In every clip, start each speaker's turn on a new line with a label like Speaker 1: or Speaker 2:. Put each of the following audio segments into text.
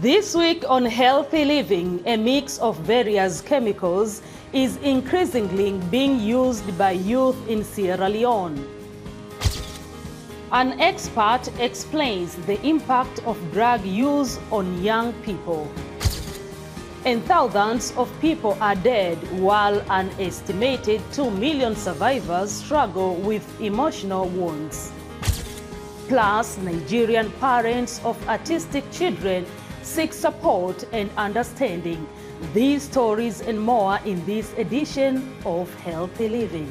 Speaker 1: This week on Healthy Living, a mix of various chemicals is increasingly being used by youth in Sierra Leone. An expert explains the impact of drug use on young people. And thousands of people are dead while an estimated 2 million survivors struggle with emotional wounds. Plus, Nigerian parents of autistic children seek support and understanding. These stories and more in this edition of Healthy Living.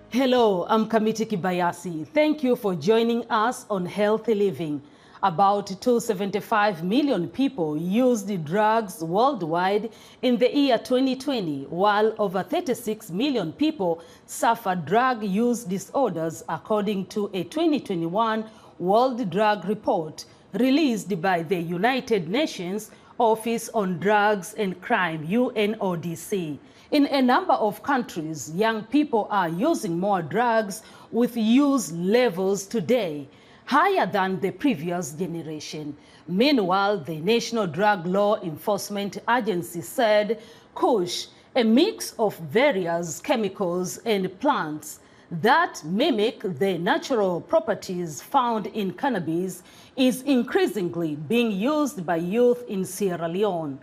Speaker 1: Hello, I'm Kamiti Kibayasi. Thank you for joining us on Healthy Living. About 275 million people used drugs worldwide in the year 2020, while over 36 million people suffered drug use disorders, according to a 2021 World Drug Report released by the United Nations Office on Drugs and Crime, UNODC. In a number of countries, young people are using more drugs, with use levels today higher than the previous generation. Meanwhile, the National Drug Law Enforcement Agency said Kush, a mix of various chemicals and plants that mimic the natural properties found in cannabis, is increasingly being used by youth in Sierra Leone.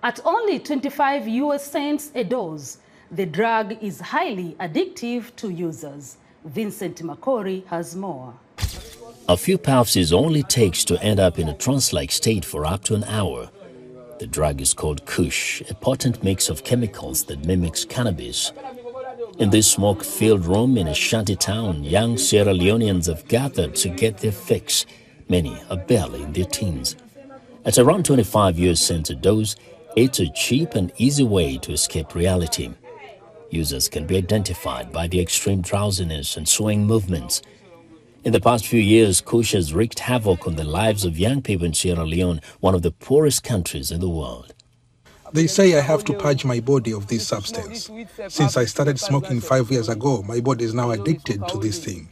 Speaker 1: At only 25 US cents a dose, the drug is highly addictive to users. Vincent Makori has more.
Speaker 2: A few puffs is all it takes to end up in a trance-like state for up to an hour. The drug is called Kush, a potent mix of chemicals that mimics cannabis. In this smoke-filled room in a shanty town, young Sierra Leoneans have gathered to get their fix. Many are barely in their teens. At around 25 US cents a dose, it's a cheap and easy way to escape reality. Users can be identified by the extreme drowsiness and swaying movements. In the past few years, Kush has wreaked havoc on the lives of young people in Sierra Leone, one of the poorest countries in the world.
Speaker 3: They say I have to purge my body of this substance. Since I started smoking 5 years ago, my body is now addicted to this thing.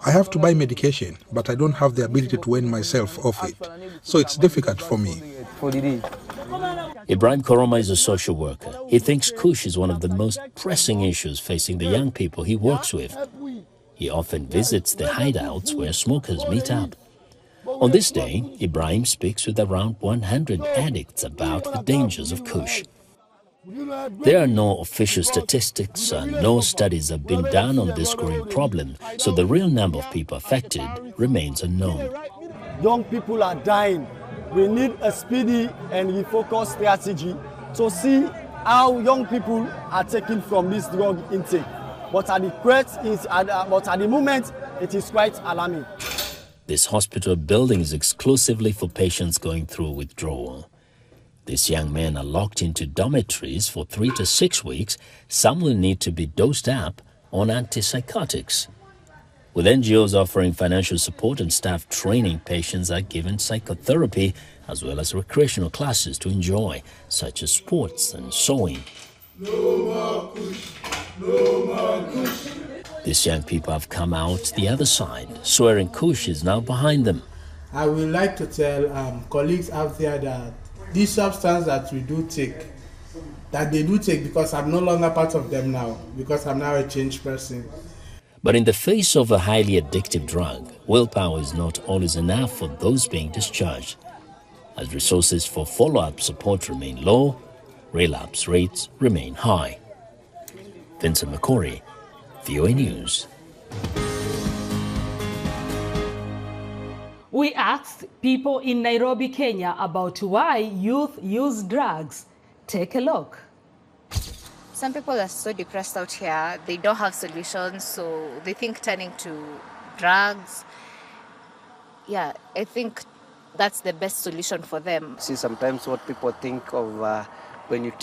Speaker 3: I have to buy medication, but I don't have the ability to wean myself off it. So it's difficult for me.
Speaker 2: Ibrahim Koroma is a social worker. He thinks Kush is one of the most pressing issues facing the young people he works with. He often visits the hideouts where smokers meet up. On this day, Ibrahim speaks with around 100 addicts about the dangers of Kush. There are no official statistics and no studies have been done on this growing problem, so the real number of people affected remains unknown.
Speaker 4: Young people are dying. We need a speedy and refocused strategy to see how young people are taken from this drug intake. But at the moment, it is quite alarming.
Speaker 2: This hospital building is exclusively for patients going through withdrawal. These young men are locked into dormitories for 3 to 6 weeks. Some will need to be dosed up on antipsychotics. With NGOs offering financial support and staff training, patients are given psychotherapy as well as recreational classes to enjoy, such as sports and sewing. No more Kush. No more Kush. These young people have come out the other side, swearing Kush is now behind them.
Speaker 5: I would like to tell colleagues out there that this substance that we do take, that they do take, because I'm no longer part of them now, because I'm now a changed person.
Speaker 2: But in the face of a highly addictive drug, willpower is not always enough for those being discharged. As resources for follow-up support remain low, relapse rates remain high. Vincent Makori, VOA News.
Speaker 1: We asked people in Nairobi, Kenya about why youth use drugs. Take a look.
Speaker 6: Some people are so depressed out here, they don't have solutions, so they think turning to drugs. Yeah, I think that's the best solution for them.
Speaker 7: See, sometimes what people think of when you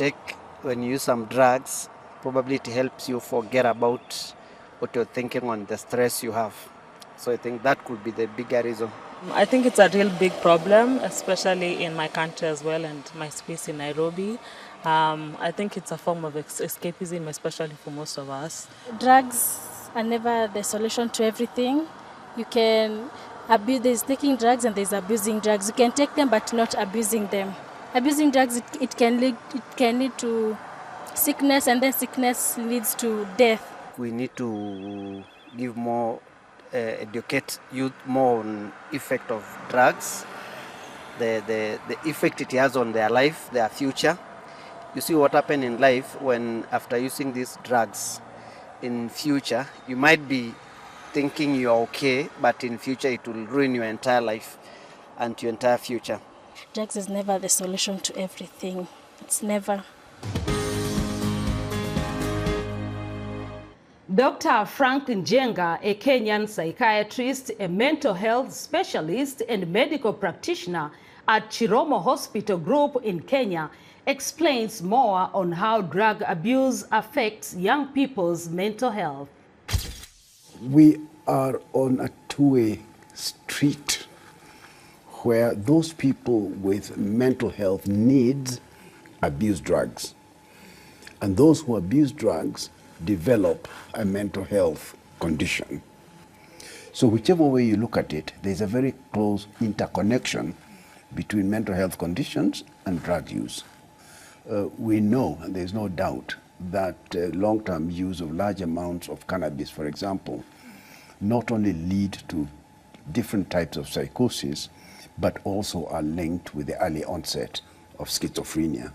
Speaker 7: use some drugs, probably it helps you forget about what you're thinking on the stress you have. So I think that could be the bigger reason.
Speaker 8: I think it's a real big problem, especially in my country as well and my space in Nairobi. I think it's a form of escapism, especially for most of us.
Speaker 9: Drugs are never the solution to everything. You can abuse, there's taking drugs and there's abusing drugs. You can take them but not abusing them. Abusing drugs, it can lead to sickness, and then sickness leads to death.
Speaker 7: We need to give more, educate youth more on effect of drugs, the effect it has on their life, their future. You see what happens in life when after using these drugs, in future, you might be thinking you're okay, but in future it will ruin your entire life and your entire future.
Speaker 9: Drugs is never the solution to everything. It's never.
Speaker 1: Dr. Frank Njenga, a Kenyan psychiatrist, a mental health specialist and medical practitioner at Chiromo Hospital Group in Kenya, explains more on how drug abuse affects young people's mental health.
Speaker 10: We are on a two-way street where those people with mental health needs abuse drugs, and those who abuse drugs develop a mental health condition. So whichever way you look at it, there's a very close interconnection between mental health conditions and drug use. We know, and there's no doubt, that long-term use of large amounts of cannabis, for example, not only lead to different types of psychosis, but also are linked with the early onset of schizophrenia.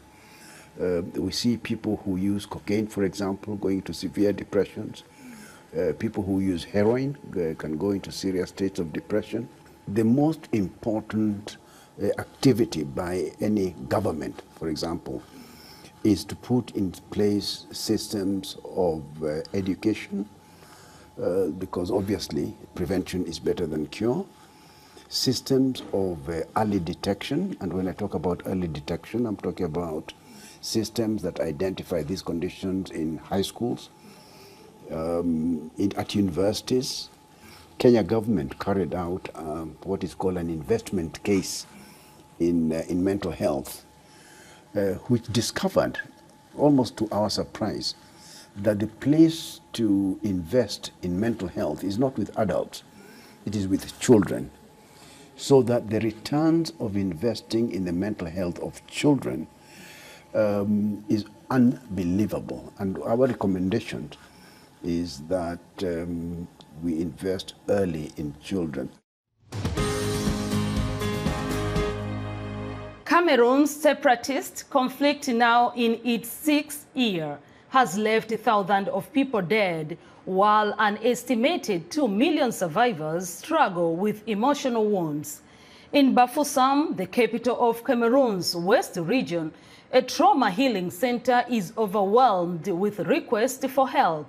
Speaker 10: We see people who use cocaine, for example, going into severe depressions. People who use heroin can go into serious states of depression. The most important activity by any government, for example, is to put in place systems of education, because obviously prevention is better than cure. Systems of early detection, and when I talk about early detection, I'm talking about systems that identify these conditions in high schools, at universities. Kenya government carried out what is called an investment case in mental health, which discovered, almost to our surprise, that the place to invest in mental health is not with adults, it is with children. So that the returns of investing in the mental health of children is unbelievable. And our recommendation is that we invest early in children.
Speaker 1: Cameroon's separatist conflict, now in its 6th year, has left thousands of people dead, while an estimated 2 million survivors struggle with emotional wounds. In Bafoussam, the capital of Cameroon's West region, a trauma healing center is overwhelmed with requests for help.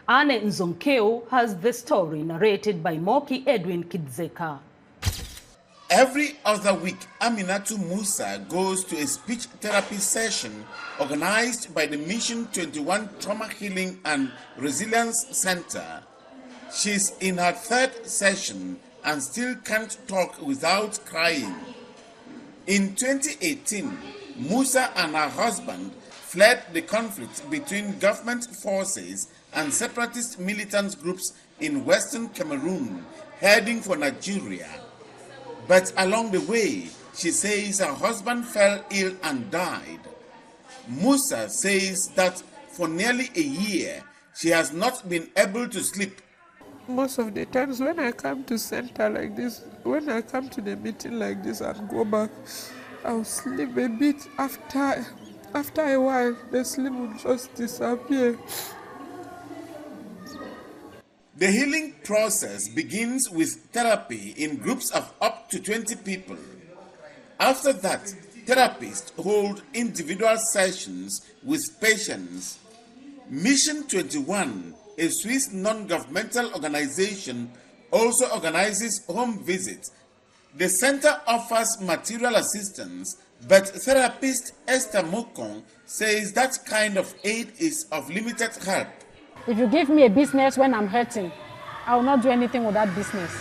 Speaker 1: Anne Nzonkeu has the story narrated by Moki Edwin Kidzeka.
Speaker 11: Every other week, Aminatu Musa goes to a speech therapy session organized by the Mission 21 Trauma Healing and Resilience Center. She's in her 3rd session and still can't talk without crying. In 2018, Musa and her husband fled the conflict between government forces and separatist militant groups in western Cameroon, heading for Nigeria. But along the way, she says her husband fell ill and died. Musa says that for nearly a year, she has not been able to sleep.
Speaker 12: Most of the times when I come to center like this, when I come to the meeting like this and go back, I'll sleep a bit. After a while, the sleep will just disappear.
Speaker 11: The healing process begins with therapy in groups of up to 20 people. After that, therapists hold individual sessions with patients. Mission 21, a Swiss non-governmental organization, also organizes home visits. The center offers material assistance, but therapist Esther Mokon says that kind of aid is of limited help.
Speaker 13: If you give me a business when I'm hurting, I will not do anything with that business.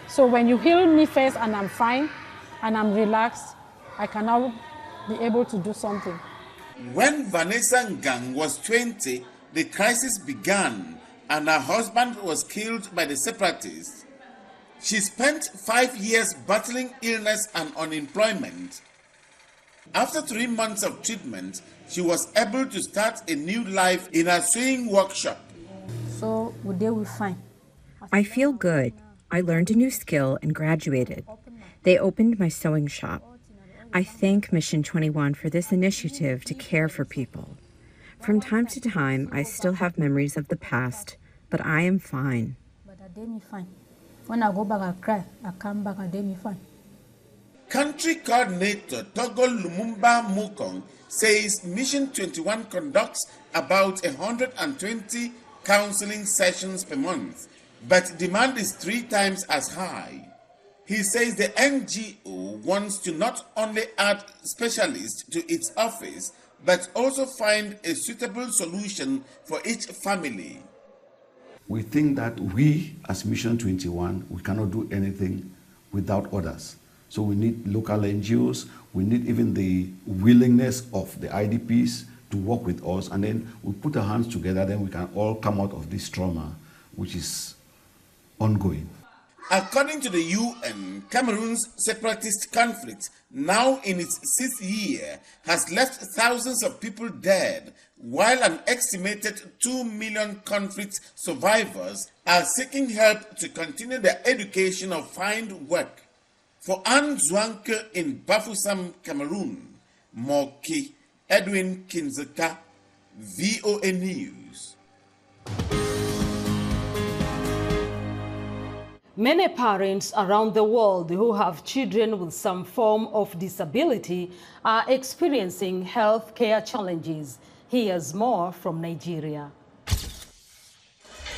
Speaker 13: So when you heal me first and I'm fine and I'm relaxed, I can now be able to do something.
Speaker 11: When Vanessa Ngang was 20, the crisis began and her husband was killed by the separatists. She spent 5 years battling illness and unemployment. After 3 months of treatment, she was able to start a new life in a sewing workshop.
Speaker 13: So today we're fine.
Speaker 14: I feel good. I learned a new skill and graduated. They opened my sewing shop. I thank Mission 21 for this initiative to care for people. From time to time, I still have memories of the past, but I am fine.
Speaker 13: But I did me fine. When I go back, I cry. I come back, I did me fine.
Speaker 11: Country coordinator Togo Lumumba Mukong says Mission 21 conducts about 120 counseling sessions per month, but demand is 3 times as high. He says the NGO wants to not only add specialists to its office, but also find a suitable solution for each family.
Speaker 15: We think that we, as Mission 21, we cannot do anything without others. So we need local NGOs, we need even the willingness of the IDPs to work with us, and then we put our hands together, then we can all come out of this trauma, which is ongoing.
Speaker 11: According to the UN, Cameroon's separatist conflict, now in its 6th year, has left thousands of people dead, while an estimated 2 million conflict survivors are seeking help to continue their education or find work. For Anne Zwanke in Bafoussam, Cameroon, Moki Edwin Kinzeka, VOA News.
Speaker 1: Many parents around the world who have children with some form of disability are experiencing health care challenges. Here's more from Nigeria.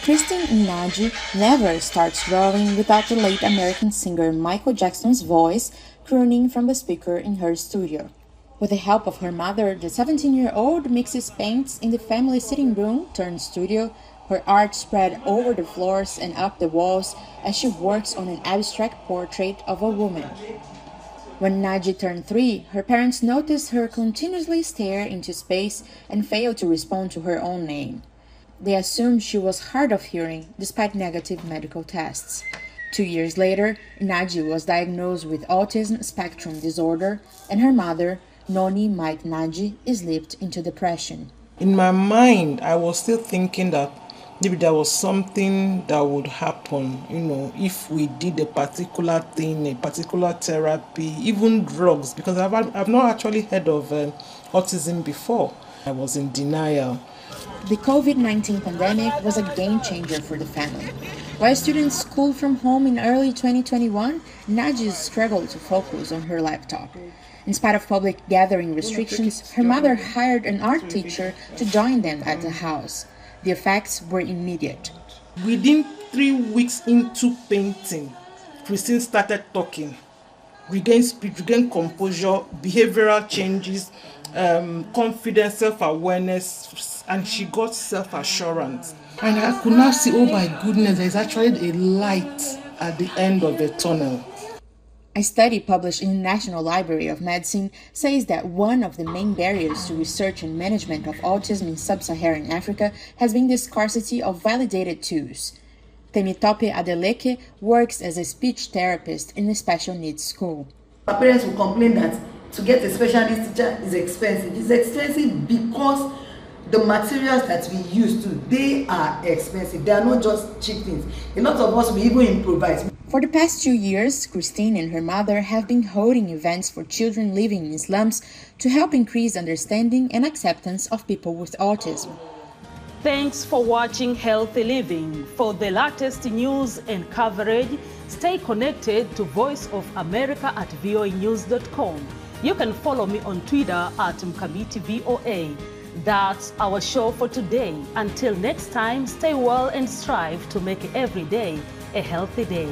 Speaker 16: Christine Nnaji never starts drawing without the late American singer Michael Jackson's voice crooning from the speaker in her studio. With the help of her mother, the 17-year-old mixes paints in the family sitting room turned studio, her art spread over the floors and up the walls as she works on an abstract portrait of a woman. When Nnaji turned 3, her parents noticed her continuously stare into space and fail to respond to her own name. They assumed she was hard of hearing despite negative medical tests. 2 years later, Nnaji was diagnosed with autism spectrum disorder, and her mother, Noni Mike Nnaji, slipped into depression.
Speaker 17: In my mind, I was still thinking that maybe there was something that would happen, if we did a particular thing, a particular therapy, even drugs, because I've not actually heard of autism before. I was in denial.
Speaker 16: The COVID-19 pandemic was a game changer for the family. While students schooled from home in early 2021, Nnaji struggled to focus on her laptop. In spite of public gathering restrictions, her mother hired an art teacher to join them at the house. The effects were immediate.
Speaker 17: Within 3 weeks into painting, Christine started talking, regained speech, regained composure, behavioral changes, confidence, self-awareness, and she got self-assurance. And I could now see, oh my goodness, there's actually a light at the end of the tunnel.
Speaker 16: A study published in the National Library of Medicine says that one of the main barriers to research and management of autism in sub-Saharan Africa has been the scarcity of validated tools. Temitope Adeleke works as a speech therapist in a special needs school.
Speaker 18: Parents will complain that to get a specialist teacher is expensive. It's expensive because the materials that we use they are expensive. They are not just cheap things. A lot of us will even improvise.
Speaker 16: For the past 2 years, Christine and her mother have been holding events for children living in slums to help increase understanding and acceptance of people with autism.
Speaker 1: Thanks for watching Healthy Living. For the latest news and coverage, stay connected to Voice of America at voanews.com. You can follow me on Twitter at MkabitiVOA. That's our show for today. Until next time, stay well and strive to make every day a healthy day.